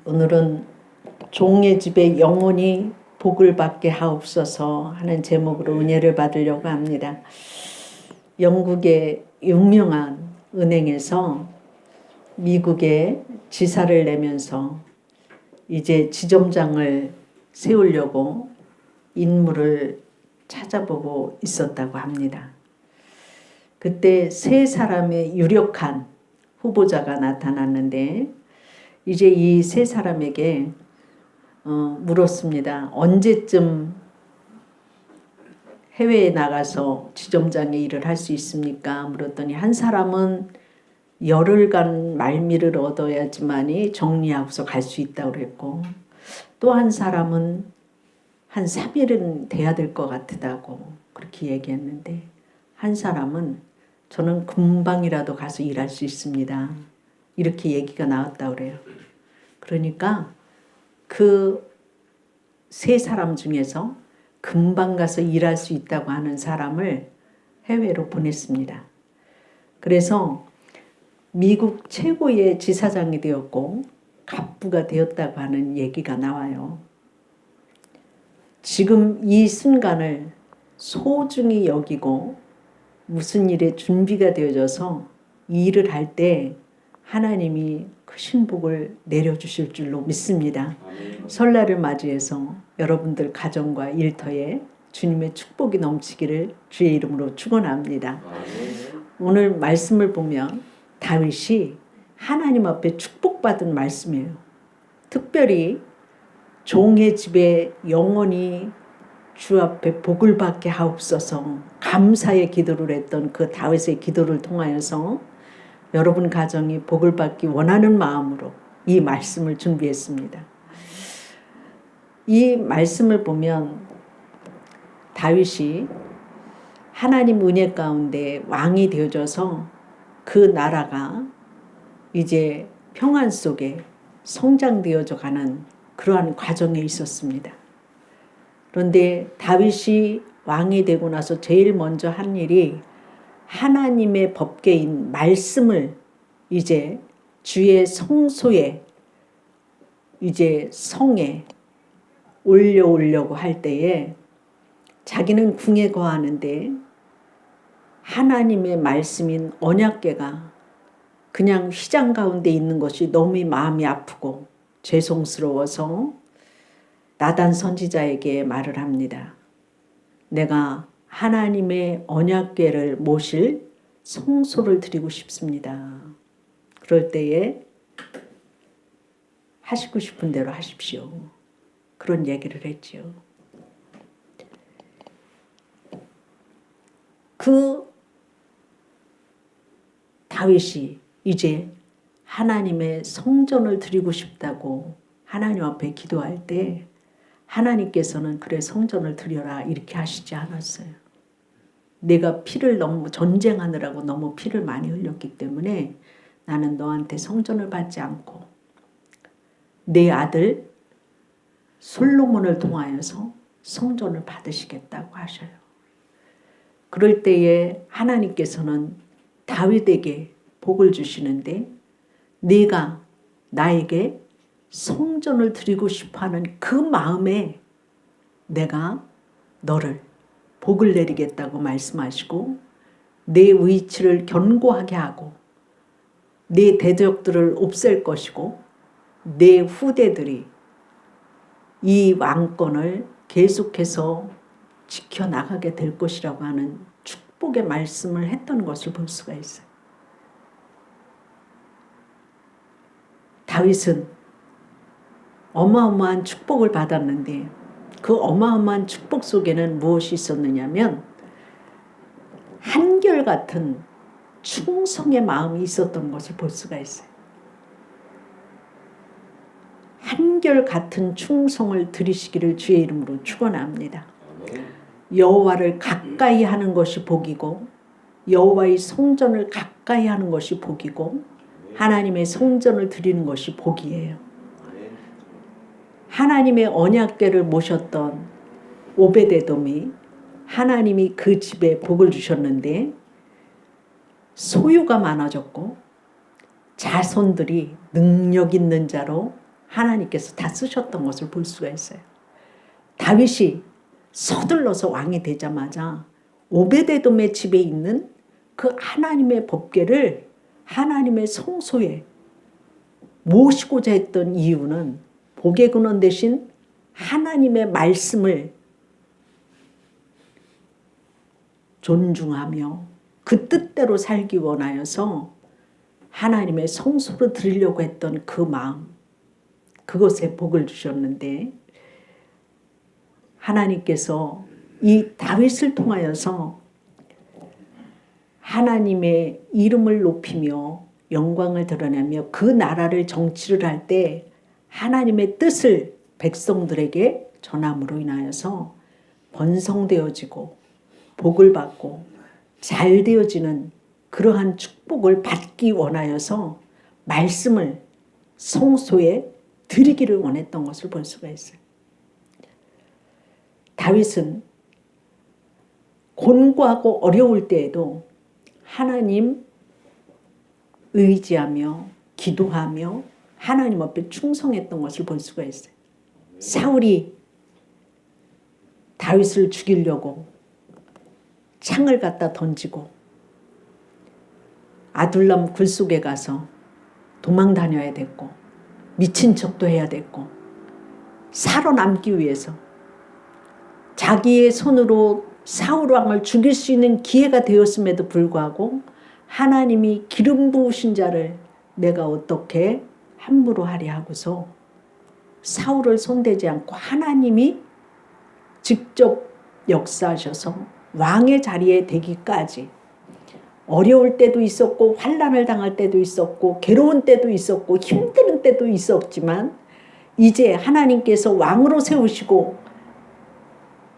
오늘은 종의 집에 영원히 복을 받게 하옵소서 하는 제목으로 은혜를 받으려고 합니다. 영국의 유명한 은행에서 미국에 지사를 내면서 이제 지점장을 세우려고 인물을 찾아보고 있었다고 합니다. 그때 세 사람의 유력한 후보자가 나타났는데 이제 이 세 사람에게 물었습니다. 언제쯤 해외에 나가서 지점장의 일을 할 수 있습니까? 물었더니 한 사람은 열흘간 말미를 얻어야지만이 정리하고서 갈 수 있다고 그랬고, 또 한 사람은 한 3일은 돼야 될 것 같다고 그렇게 얘기했는데, 한 사람은 저는 금방이라도 가서 일할 수 있습니다, 이렇게 얘기가 나왔다고 그래요. 그러니까 그 세 사람 중에서 금방 가서 일할 수 있다고 하는 사람을 해외로 보냈습니다. 그래서 미국 최고의 지사장이 되었고 갑부가 되었다고 하는 얘기가 나와요. 지금 이 순간을 소중히 여기고 무슨 일에 준비가 되어져서 이 일을 할 때 하나님이 크신 복을 내려주실 줄로 믿습니다. 설날을 맞이해서 여러분들 가정과 일터에 주님의 축복이 넘치기를 주의 이름으로 축원합니다. 오늘 말씀을 보면 다윗이 하나님 앞에 축복받은 말씀이에요. 특별히 종의 집에 영원히 주 앞에 복을 받게 하옵소서 감사의 기도를 했던 그 다윗의 기도를 통하여서 여러분 가정이 복을 받기 원하는 마음으로 이 말씀을 준비했습니다. 이 말씀을 보면 다윗이 하나님 은혜 가운데 왕이 되어져서 그 나라가 이제 평안 속에 성장되어져 가는 그러한 과정에 있었습니다. 그런데 다윗이 왕이 되고 나서 제일 먼저 한 일이 하나님의 법궤인 말씀을 이제 주의 성소에 이제 성에 올려오려고 할 때에 자기는 궁에 거하는데 하나님의 말씀인 언약궤가 그냥 휘장 가운데 있는 것이 너무 마음이 아프고 죄송스러워서 나단 선지자에게 말을 합니다. 내가 하나님의 언약궤를 모실 성소를 드리고 싶습니다. 그럴 때에 하시고 싶은 대로 하십시오, 그런 얘기를 했죠. 그 다윗이 이제 하나님의 성전을 드리고 싶다고 하나님 앞에 기도할 때 하나님께서는 그래 성전을 드려라 이렇게 하시지 않았어요. 내가 피를 너무 전쟁하느라고 너무 피를 많이 흘렸기 때문에 나는 너한테 성전을 받지 않고 내 아들 솔로몬을 통하여서 성전을 받으시겠다고 하셔요. 그럴 때에 하나님께서는 다윗에게 복을 주시는데 네가 나에게 성전을 드리고 싶어하는 그 마음에 내가 너를 복을 내리겠다고 말씀하시고 내 위치를 견고하게 하고 내 대적들을 없앨 것이고 내 후대들이 이 왕권을 계속해서 지켜나가게 될 것이라고 하는 축복의 말씀을 했던 것을 볼 수가 있어요. 다윗은 어마어마한 축복을 받았는데 그 어마어마한 축복 속에는 무엇이 있었느냐면 한결같은 충성의 마음이 있었던 것을 볼 수가 있어요. 한결같은 충성을 들이시기를 주의 이름으로 축원합니다. 여호와를 가까이 하는 것이 복이고 여호와의 성전을 가까이 하는 것이 복이고 하나님의 성전을 드리는 것이 복이에요. 하나님의 언약궤를 모셨던 오베데돔이 하나님이 그 집에 복을 주셨는데 소유가 많아졌고 자손들이 능력 있는 자로 하나님께서 다 쓰셨던 것을 볼 수가 있어요. 다윗이 서둘러서 왕이 되자마자 오베데돔의 집에 있는 그 하나님의 법궤를 하나님의 성소에 모시고자 했던 이유는 복의 근원 대신 하나님의 말씀을 존중하며 그 뜻대로 살기 원하여서 하나님의 성소로 드리려고 했던 그 마음, 그것에 복을 주셨는데 하나님께서 이 다윗을 통하여서 하나님의 이름을 높이며 영광을 드러내며 그 나라를 정치를 할 때 하나님의 뜻을 백성들에게 전함으로 인하여서 번성되어지고 복을 받고 잘 되어지는 그러한 축복을 받기 원하여서 말씀을 성소에 드리기를 원했던 것을 볼 수가 있어요. 다윗은 곤고하고 어려울 때에도 하나님 의지하며 기도하며 하나님 앞에 충성했던 것을 볼 수가 있어요. 사울이 다윗을 죽이려고 창을 갖다 던지고 아둘람 굴 속에 가서 도망 다녀야 됐고 미친 척도 해야 됐고 살아남기 위해서 자기의 손으로 사울 왕을 죽일 수 있는 기회가 되었음에도 불구하고 하나님이 기름 부으신 자를 내가 어떻게 함부로 하랴 하고서 사울을 손대지 않고 하나님이 직접 역사하셔서 왕의 자리에 되기까지 어려울 때도 있었고 환난을 당할 때도 있었고 괴로운 때도 있었고 힘든 때도 있었지만 이제 하나님께서 왕으로 세우시고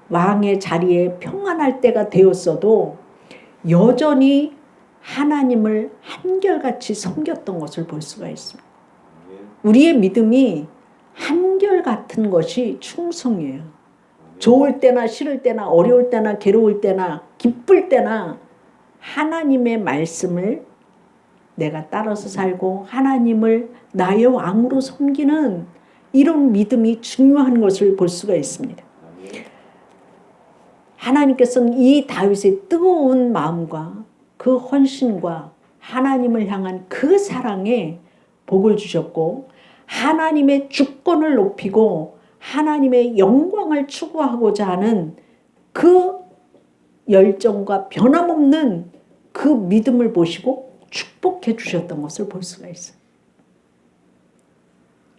왕의 자리에 평안할 때가 되었어도 여전히 하나님을 한결같이 섬겼던 것을 볼 수가 있습니다. 우리의 믿음이 한결같은 것이 충성이에요. 좋을 때나 싫을 때나 어려울 때나 괴로울 때나 기쁠 때나 하나님의 말씀을 내가 따라서 살고 하나님을 나의 왕으로 섬기는 이런 믿음이 중요한 것을 볼 수가 있습니다. 하나님께서는 이 다윗의 뜨거운 마음과 그 헌신과 하나님을 향한 그 사랑에 복을 주셨고 하나님의 주권을 높이고 하나님의 영광을 추구하고자 하는 그 열정과 변함없는 그 믿음을 보시고 축복해 주셨던 것을 볼 수가 있어요.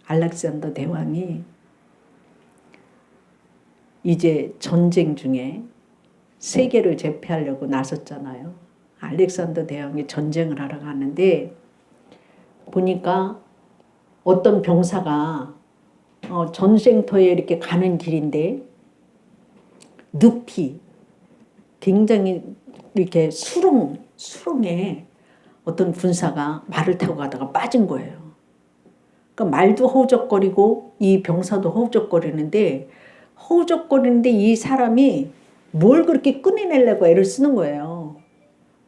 알렉산더 대왕이 이제 전쟁 중에 세계를 제패하려고 나섰잖아요. 알렉산더 대왕이 전쟁을 하러 가는데 보니까 어떤 병사가 전쟁터에 이렇게 가는 길인데 늪이 굉장히 이렇게 수렁에 어떤 군사가 말을 타고 가다가 빠진 거예요. 그러니까 말도 허우적거리고 이 병사도 허우적거리는데 이 사람이 뭘 그렇게 꺼내내려고 애를 쓰는 거예요.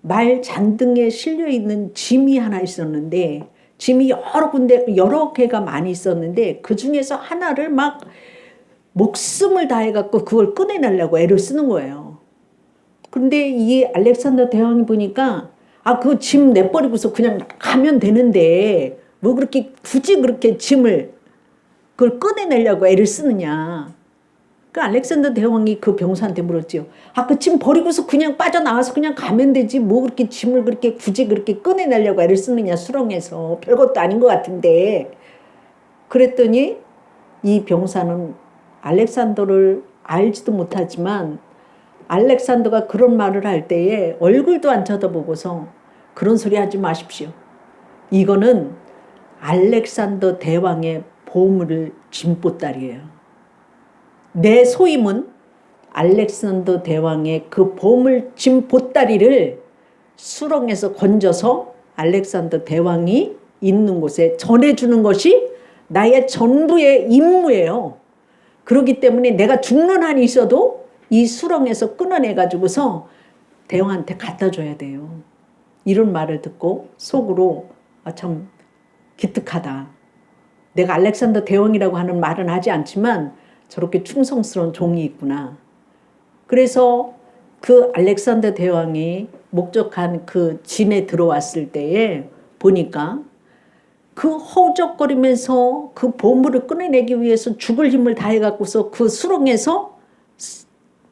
말 잔등에 실려 있는 짐이 하나 있었는데 짐이 여러 개가 많이 있었는데 그 중에서 하나를 막 목숨을 다해갖고 그걸 꺼내내려고 애를 쓰는 거예요. 그런데 이 알렉산더 대왕이 보니까 그 짐 내버리고서 그냥 가면 되는데 뭐 그렇게 굳이 그렇게 짐을 그걸 꺼내내려고 애를 쓰느냐. 그 알렉산더 대왕이 그 병사한테 물었지요. 그 짐 버리고서 그냥 빠져나와서 그냥 가면 되지 뭐 그렇게 짐을 그렇게 굳이 그렇게 꺼내내려고 애를 쓰느냐 수렁에서 별것도 아닌 것 같은데. 그랬더니 이 병사는 알렉산더를 알지도 못하지만 알렉산더가 그런 말을 할 때에 얼굴도 안 쳐다보고서 그런 소리 하지 마십시오. 이거는 알렉산더 대왕의 보물을 짐보따리예요. 내 소임은 알렉산더 대왕의 그 보물 짐 보따리를 수렁에서 건져서 알렉산더 대왕이 있는 곳에 전해주는 것이 나의 전부의 임무예요. 그렇기 때문에 내가 죽는 한이 있어도 이 수렁에서 끊어내가지고서 대왕한테 갖다 줘야 돼요. 이런 말을 듣고 속으로 참 기특하다. 내가 알렉산더 대왕이라고 하는 말은 하지 않지만 저렇게 충성스러운 종이 있구나. 그래서 그 알렉산더 대왕이 목적한 그 진에 들어왔을 때에 보니까 그 허우적거리면서 그 보물을 꺼내내기 위해서 죽을 힘을 다해갖고서 그 수렁에서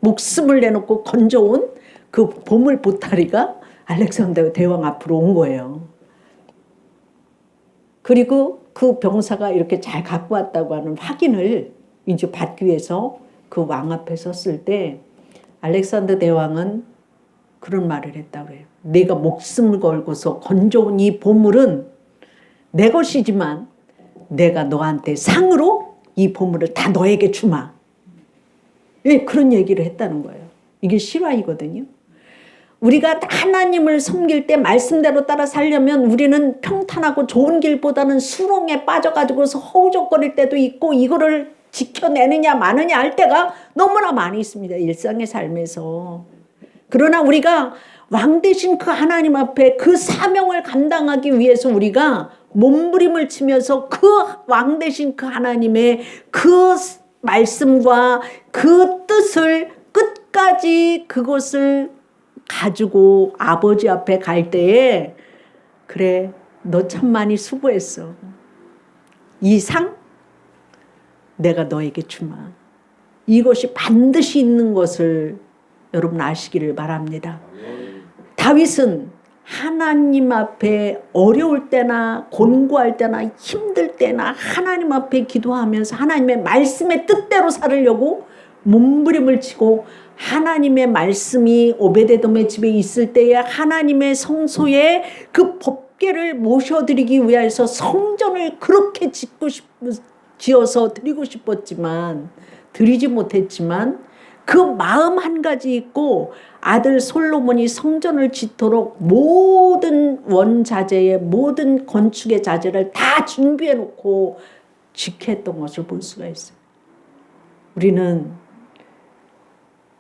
목숨을 내놓고 건져온 그 보물 보따리가 알렉산더 대왕 앞으로 온 거예요. 그리고 그 병사가 이렇게 잘 갖고 왔다고 하는 확인을 이제 받기 위해서 그 왕 앞에 섰을 때 알렉산더 대왕은 그런 말을 했다고 해요. 내가 목숨을 걸고서 건져온 이 보물은 내 것이지만 내가 너한테 상으로 이 보물을 다 너에게 주마. 예, 그런 얘기를 했다는 거예요. 이게 실화이거든요. 우리가 하나님을 섬길 때 말씀대로 따라 살려면 우리는 평탄하고 좋은 길보다는 수렁에 빠져가지고서 허우적거릴 때도 있고 이거를 지켜내느냐 마느냐 할 때가 너무나 많이 있습니다. 일상의 삶에서. 그러나 우리가 왕 되신 그 하나님 앞에 그 사명을 감당하기 위해서 우리가 몸부림을 치면서 그 왕 되신 그 하나님의 그 말씀과 그 뜻을 끝까지 그것을 가지고 아버지 앞에 갈 때에 그래 너 참 많이 수고했어. 이 상 내가 너에게 주마. 이것이 반드시 있는 것을 여러분 아시기를 바랍니다. 다윗은 하나님 앞에 어려울 때나 곤고할 때나 힘들 때나 하나님 앞에 기도하면서 하나님의 말씀의 뜻대로 살으려고 몸부림을 치고 하나님의 말씀이 오베데돔의 집에 있을 때에 하나님의 성소에 그 법궤를 모셔드리기 위해서 성전을 그렇게 지어서 드리고 싶었지만 드리지 못했지만 그 마음 한 가지 있고 아들 솔로몬이 성전을 짓도록 모든 원자재의 모든 건축의 자재를 다 준비해 놓고 지켰던 것을 볼 수가 있어요. 우리는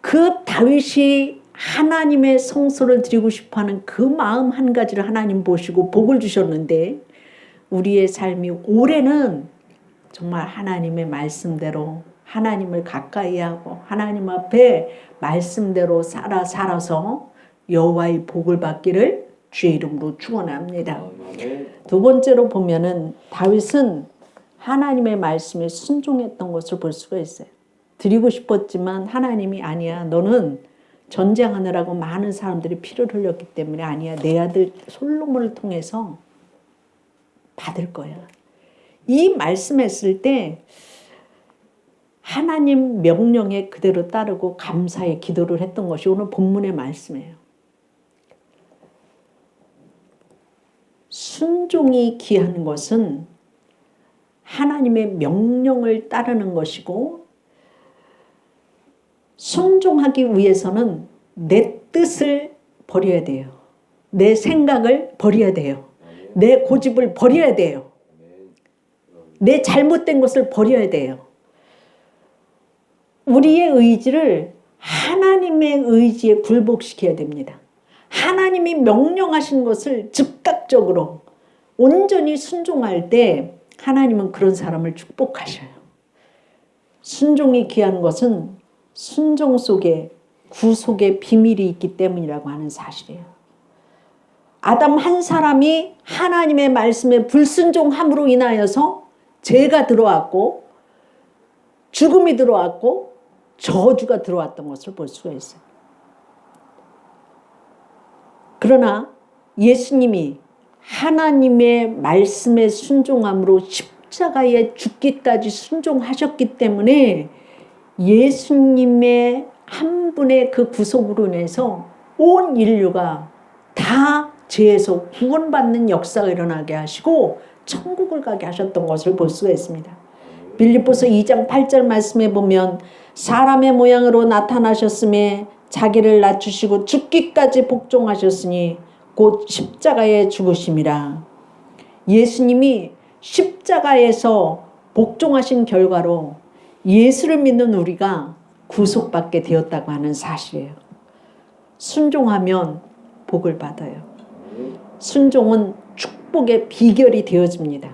그 다윗이 하나님의 성소를 드리고 싶어하는 그 마음 한 가지를 하나님 보시고 복을 주셨는데 우리의 삶이 올해는 정말 하나님의 말씀대로 하나님을 가까이 하고 하나님 앞에 말씀대로 살아서 여호와의 복을 받기를 주의 이름으로 축원합니다. 두 번째로 보면은 다윗은 하나님의 말씀에 순종했던 것을 볼 수가 있어요. 드리고 싶었지만 하나님이 아니야. 너는 전쟁하느라고 많은 사람들이 피를 흘렸기 때문에 아니야. 내 아들 솔로몬을 통해서 받을 거야. 이 말씀했을 때 하나님 명령에 그대로 따르고 감사의 기도를 했던 것이 오늘 본문의 말씀이에요. 순종이 귀한 것은 하나님의 명령을 따르는 것이고 순종하기 위해서는 내 뜻을 버려야 돼요. 내 생각을 버려야 돼요. 내 고집을 버려야 돼요. 내 잘못된 것을 버려야 돼요. 우리의 의지를 하나님의 의지에 굴복시켜야 됩니다. 하나님이 명령하신 것을 즉각적으로 온전히 순종할 때 하나님은 그런 사람을 축복하셔요. 순종이 귀한 것은 순종 속에 구속의 비밀이 있기 때문이라고 하는 사실이에요. 아담 한 사람이 하나님의 말씀에 불순종함으로 인하여서 죄가 들어왔고 죽음이 들어왔고 저주가 들어왔던 것을 볼 수가 있어요. 그러나 예수님이 하나님의 말씀에 순종함으로 십자가에 죽기까지 순종하셨기 때문에 예수님의 한 분의 그 구속으로 인해서 온 인류가 다 죄에서 구원받는 역사가 일어나게 하시고 천국을 가게 하셨던 것을 볼 수가 있습니다. 빌립보서 2장 8절 말씀에 보면 사람의 모양으로 나타나셨음에 자기를 낮추시고 죽기까지 복종하셨으니 곧 십자가에 죽으심이라. 예수님이 십자가에서 복종하신 결과로 예수를 믿는 우리가 구속받게 되었다고 하는 사실이에요. 순종하면 복을 받아요. 순종은 축복의 비결이 되어집니다.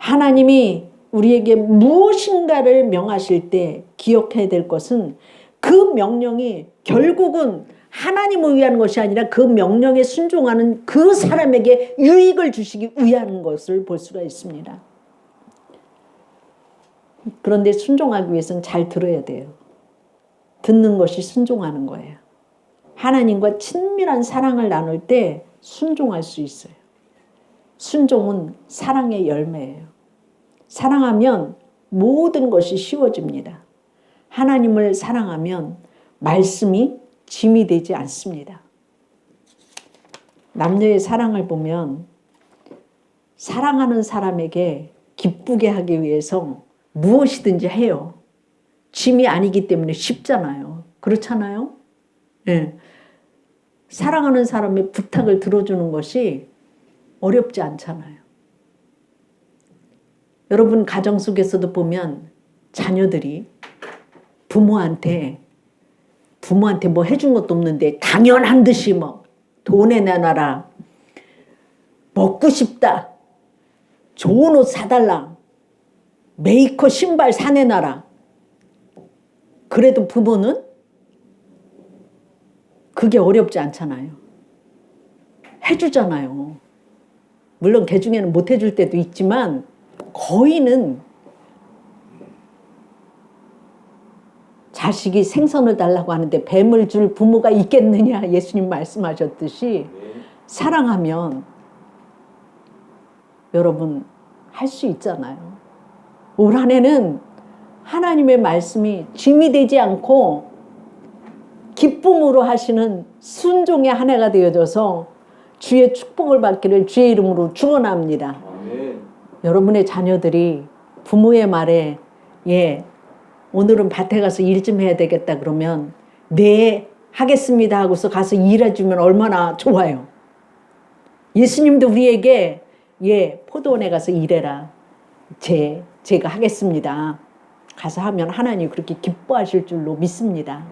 하나님이 우리에게 무엇인가를 명하실 때 기억해야 될 것은 그 명령이 결국은 하나님을 위한 것이 아니라 그 명령에 순종하는 그 사람에게 유익을 주시기 위한 것을 볼 수가 있습니다. 그런데 순종하기 위해서는 잘 들어야 돼요. 듣는 것이 순종하는 거예요. 하나님과 친밀한 사랑을 나눌 때 순종할 수 있어요. 순종은 사랑의 열매예요. 사랑하면 모든 것이 쉬워집니다. 하나님을 사랑하면 말씀이 짐이 되지 않습니다. 남녀의 사랑을 보면 사랑하는 사람에게 기쁘게 하기 위해서 무엇이든지 해요. 짐이 아니기 때문에 쉽잖아요. 그렇잖아요? 네. 사랑하는 사람의 부탁을 들어주는 것이 어렵지 않잖아요. 여러분 가정 속에서도 보면 자녀들이 부모한테 뭐 해준 것도 없는데 당연한 듯이 뭐 돈에 내놔라, 먹고 싶다, 좋은 옷 사달라, 메이커 신발 사내놔라. 그래도 부모는 그게 어렵지 않잖아요. 해주잖아요. 물론 그 중에는 못 해줄 때도 있지만 거의는 자식이 생선을 달라고 하는데 뱀을 줄 부모가 있겠느냐, 예수님 말씀하셨듯이 사랑하면 여러분 할 수 있잖아요. 올 한 해는 하나님의 말씀이 짐이 되지 않고 기쁨으로 하시는 순종의 한 해가 되어져서 주의 축복을 받기를 주의 이름으로 축원합니다. 여러분의 자녀들이 부모의 말에 오늘은 밭에 가서 일 좀 해야 되겠다 그러면 네 하겠습니다 하고서 가서 일해주면 얼마나 좋아요. 예수님도 우리에게 포도원에 가서 일해라, 제가 하겠습니다 가서 하면 하나님 그렇게 기뻐하실 줄로 믿습니다.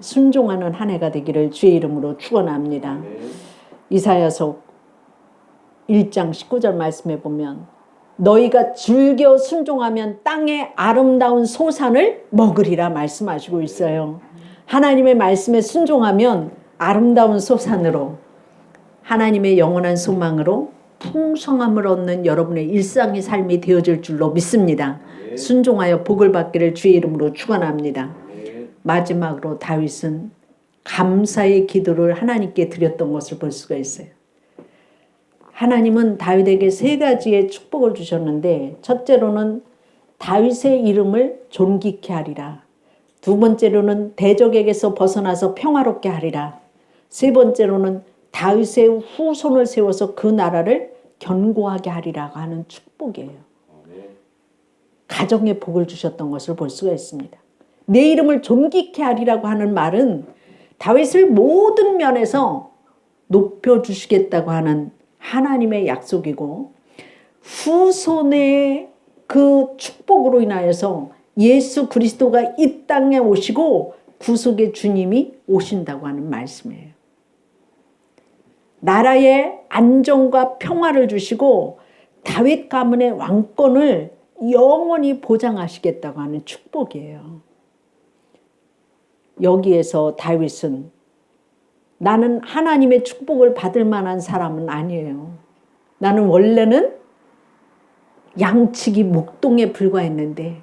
순종하는 한 해가 되기를 주의 이름으로 축원합니다. 이사야서 1장 19절 말씀해 보면 너희가 즐겨 순종하면 땅의 아름다운 소산을 먹으리라 말씀하시고 있어요. 하나님의 말씀에 순종하면 아름다운 소산으로 하나님의 영원한 소망으로 풍성함을 얻는 여러분의 일상의 삶이 되어질 줄로 믿습니다. 순종하여 복을 받기를 주의 이름으로 축원합니다. 마지막으로 다윗은 감사의 기도를 하나님께 드렸던 것을 볼 수가 있어요. 하나님은 다윗에게 3가지의 축복을 주셨는데 첫째로는 다윗의 이름을 존귀케 하리라. 2번째로는 대적에게서 벗어나서 평화롭게 하리라. 3번째로는 다윗의 후손을 세워서 그 나라를 견고하게 하리라고 하는 축복이에요. 가정에 복을 주셨던 것을 볼 수가 있습니다. 내 이름을 존귀케 하리라고 하는 말은 다윗을 모든 면에서 높여주시겠다고 하는 하나님의 약속이고 후손의 그 축복으로 인하여서 예수 그리스도가 이 땅에 오시고 구속의 주님이 오신다고 하는 말씀이에요. 나라의 안정과 평화를 주시고 다윗 가문의 왕권을 영원히 보장하시겠다고 하는 축복이에요. 여기에서 다윗은 나는 하나님의 축복을 받을 만한 사람은 아니에요. 나는 원래는 양치기 목동에 불과했는데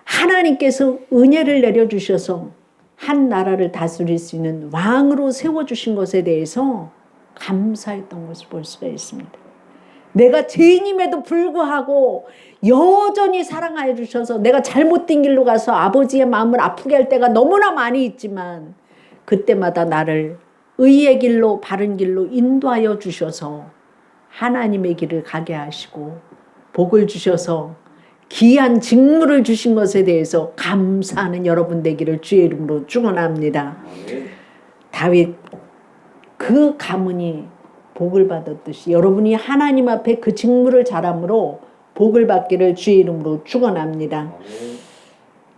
하나님께서 은혜를 내려주셔서 한 나라를 다스릴 수 있는 왕으로 세워주신 것에 대해서 감사했던 것을 볼 수가 있습니다. 내가 죄인임에도 불구하고 여전히 사랑하여 주셔서 내가 잘못된 길로 가서 아버지의 마음을 아프게 할 때가 너무나 많이 있지만 그때마다 나를 의의 길로 바른 길로 인도하여 주셔서 하나님의 길을 가게 하시고 복을 주셔서 귀한 직무를 주신 것에 대해서 감사하는 여러분 되기를 주의 이름으로 축원합니다. 다윗 그 가문이 복을 받았듯이 여러분이 하나님 앞에 그 직무를 잘함으로 복을 받기를 주의 이름으로 축원합니다.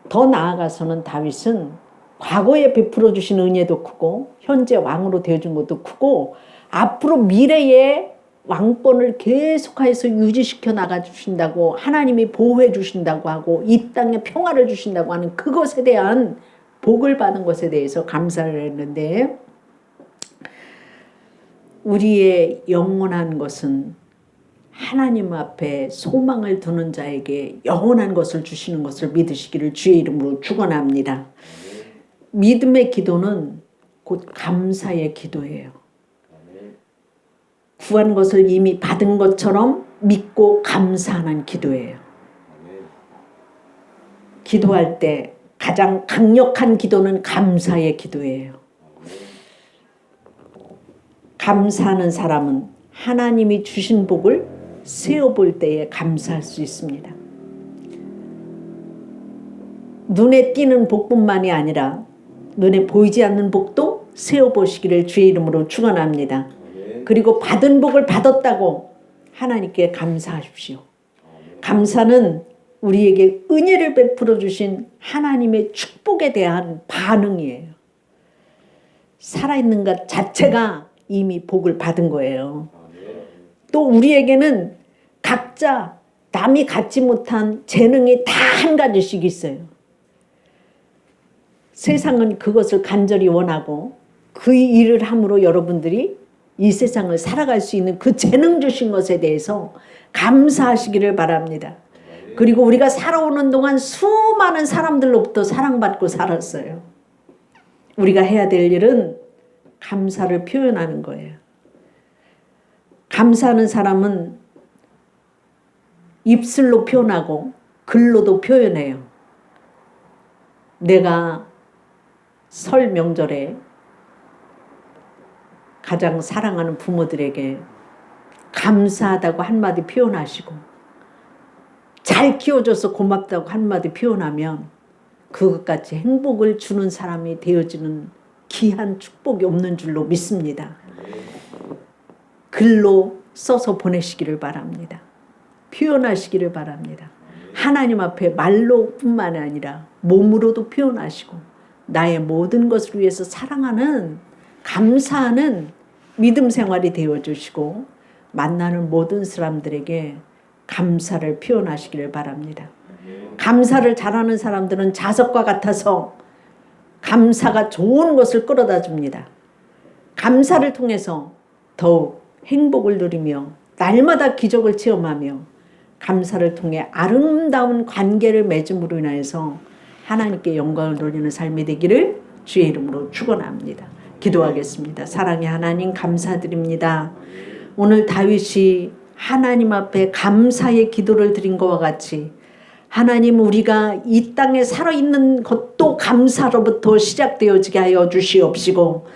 더 나아가서는 다윗은 과거에 베풀어 주신 은혜도 크고 현재 왕으로 되어준 것도 크고 앞으로 미래에 왕권을 계속해서 유지시켜 나가 주신다고, 하나님이 보호해 주신다고 하고 이 땅에 평화를 주신다고 하는 그것에 대한 복을 받은 것에 대해서 감사를 했는데, 우리의 영원한 것은 하나님 앞에 소망을 두는 자에게 영원한 것을 주시는 것을 믿으시기를 주의 이름으로 축원합니다. 믿음의 기도는 곧 감사의 기도예요. 구한 것을 이미 받은 것처럼 믿고 감사하는 기도예요. 기도할 때 가장 강력한 기도는 감사의 기도예요. 감사하는 사람은 하나님이 주신 복을 세어볼 때에 감사할 수 있습니다. 눈에 띄는 복뿐만이 아니라 눈에 보이지 않는 복도 세어보시기를 주의 이름으로 축원합니다. 그리고 받은 복을 받았다고 하나님께 감사하십시오. 감사는 우리에게 은혜를 베풀어 주신 하나님의 축복에 대한 반응이에요. 살아있는 것 자체가 이미 복을 받은 거예요. 또 우리에게는 각자 남이 갖지 못한 재능이 다 한 가지씩 있어요. 세상은 그것을 간절히 원하고 그 일을 함으로 여러분들이 이 세상을 살아갈 수 있는 그 재능 주신 것에 대해서 감사하시기를 바랍니다. 그리고 우리가 살아오는 동안 수많은 사람들로부터 사랑받고 살았어요. 우리가 해야 될 일은 감사를 표현하는 거예요. 감사하는 사람은 입술로 표현하고 글로도 표현해요. 내가 설 명절에 가장 사랑하는 부모들에게 감사하다고 한마디 표현하시고, 잘 키워줘서 고맙다고 한마디 표현하면 그것같이 행복을 주는 사람이 되어지는 귀한 축복이 없는 줄로 믿습니다. 글로 써서 보내시기를 바랍니다. 표현하시기를 바랍니다. 하나님 앞에 말로뿐만 아니라 몸으로도 표현하시고 나의 모든 것을 위해서 사랑하는, 감사하는 믿음 생활이 되어주시고 만나는 모든 사람들에게 감사를 표현하시기를 바랍니다. 감사를 잘하는 사람들은 자석과 같아서 감사가 좋은 것을 끌어다 줍니다. 감사를 통해서 더욱 행복을 누리며 날마다 기적을 체험하며 감사를 통해 아름다운 관계를 맺음으로 인하여서 하나님께 영광을 돌리는 삶이 되기를 주의 이름으로 축원합니다. 기도하겠습니다. 사랑의 하나님, 감사드립니다. 오늘 다윗이 하나님 앞에 감사의 기도를 드린 것과 같이 하나님, 우리가 이 땅에 살아있는 것도 감사로부터 시작되어지게 하여 주시옵시고,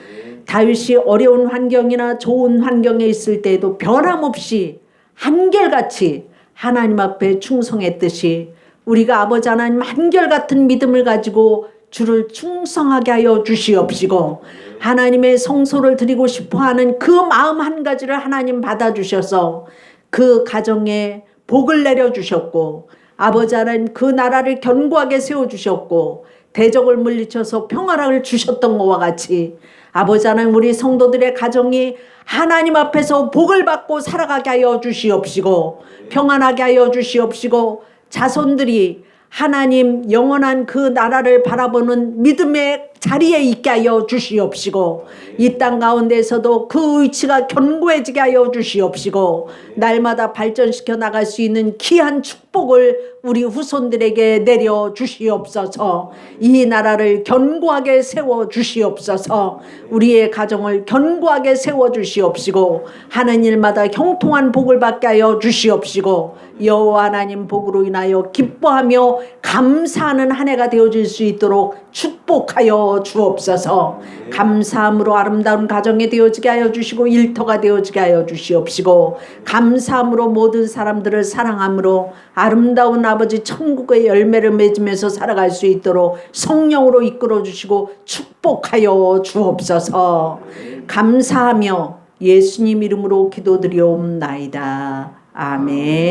다윗이 어려운 환경이나 좋은 환경에 있을 때에도 변함없이 한결같이 하나님 앞에 충성했듯이 우리가 아버지 하나님 한결같은 믿음을 가지고 주를 충성하게 하여 주시옵시고, 하나님의 성소를 드리고 싶어하는 그 마음 한 가지를 하나님 받아주셔서 그 가정에 복을 내려주셨고, 아버지 하나님 그 나라를 견고하게 세워주셨고 대적을 물리쳐서 평화를 주셨던 것과 같이 아버지 하나님, 우리 성도들의 가정이 하나님 앞에서 복을 받고 살아가게 하여 주시옵시고 평안하게 하여 주시옵시고, 자손들이 하나님 영원한 그 나라를 바라보는 믿음의 자리에 있게 하여 주시옵시고, 이 땅 가운데서도 그 의치가 견고해지게 하여 주시옵시고, 날마다 발전시켜 나갈 수 있는 귀한 축복을 우리 후손들에게 내려 주시옵소서. 이 나라를 견고하게 세워 주시옵소서. 우리의 가정을 견고하게 세워 주시옵시고 하는 일마다 형통한 복을 받게 하여 주시옵시고, 여호와 하나님 복으로 인하여 기뻐하며 감사하는 한 해가 되어질 수 있도록 축복하여 주옵소서. 감사함으로 아름다운 가정이 되어지게 하여 주시고 일터가 되어지게 하여 주시옵시고, 감사함으로 모든 사람들을 사랑함으로 아름다운 아버지 천국의 열매를 맺으면서 살아갈 수 있도록 성령으로 이끌어 주시고 축복하여 주옵소서. 감사하며 예수님 이름으로 기도드리옵나이다. 아멘.